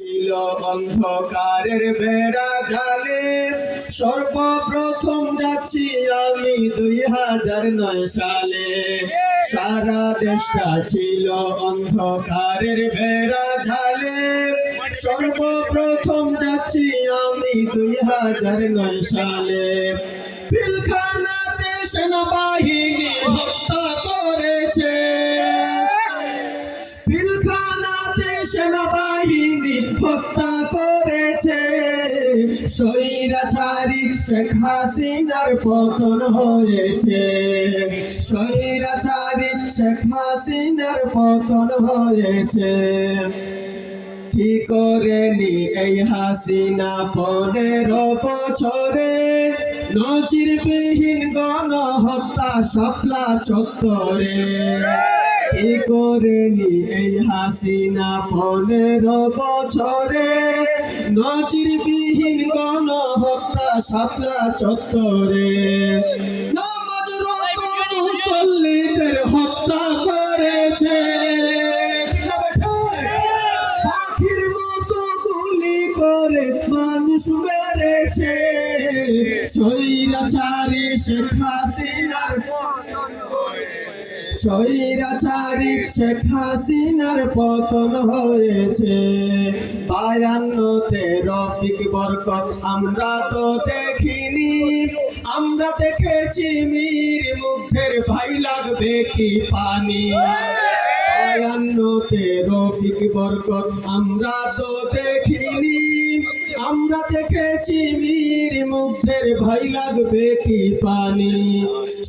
ছিল অন্ধকারের বেড়া জালে, সর্বপ্রথম যাচ্ছি আমি 2009 সালে। সারা দেশটা ছিল অন্ধকারের বেড়া জালে, সর্বপ্রথম যাচ্ছি আমি 2009 সালে। পিলখানাতে সেনাবাহিনী হত্যা করেছে, পিলখানাতে সেনাবাহিনী হত্যা করেছে। স্বৈরাচারী শেখ হাসিনার পতন হয়েছে, স্বৈরাচারী শেখ হাসিনার পতন হয়েছে। কি করেনি এই হাসিনা 15 বছরে, নজিরবিহীন গণহত্যা শাপলা চত্বরে। কি করেনি এই হাসিনা 15 বছরে, নজিরবিহীন গণহত্যা শাপলা চত্বরে। নামাজরত মুসল্লিদের হত্যা করেছে, পাখির মতো গুলি করে মানুষ মেরেছে। স্বৈরাচারী শেখ হাসিনার, স্বৈরাচারী শেখ হাসিনার পতন হয়েছে। 52তে রফিক বরকত আমরা তো দেখিনি, আমরা দেখেছি মীর মুগ্ধের ভাই লাগবে কি পানি। 52তে রফিক বরকত আমরা তো দেখিনি, আমরা দেখেছি মীর মুগ্ধের ভাই লাগবে কি পানি।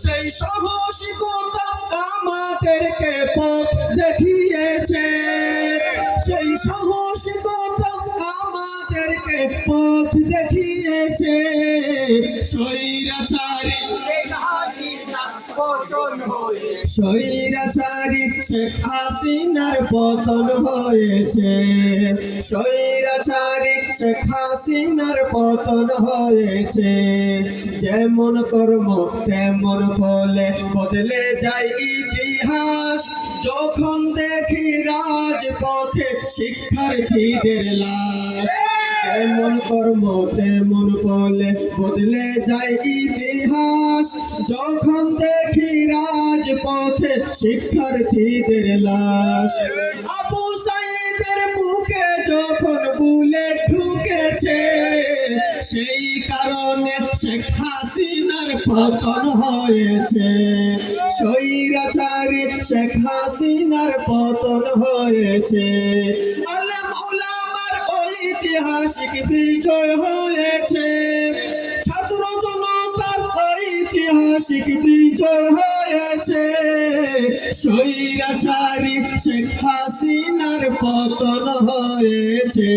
সেই সাহসিকতা আমাদেরকে পথ দেখিয়েছে, সেই সাহসিকতা আমাদেরকে পথ দেখিয়েছে। স্বৈরাচারী শেখ হাসিনার পতন হয়েছে, স্বৈরাচারী শেখ হাসিনার পতন হয়েছে, স্বৈরাচারী শেখ হাসিনার পতন হয়েছে। যেমন কর্ম তেমন ফলে বদলে যায় ইতিহাস, যখন দেখি রাজপথে শিক্ষার্থীদের লাশ। যেমন কর্ম তেমন ফলে বদলে যায় ইতিহাস, যখন দেখি রাজপথে শিক্ষার্থীদের লাশ। আবু সাঈদের বুকে যখন বুলেট ঢুকেছে, সেই কারণে শেখ হাসিনার পতন হয়েছে, স্বৈরাচারী শেখ হাসিনার পতন হয়েছে। আলেম ওলামার ঐতিহাসিক বিজয় হয়েছে, ছাত্র জনতার ঐতিহাসিক বিজয় হয়েছে। স্বৈরাচারী শেখ হাসিনার পতন হয়েছে।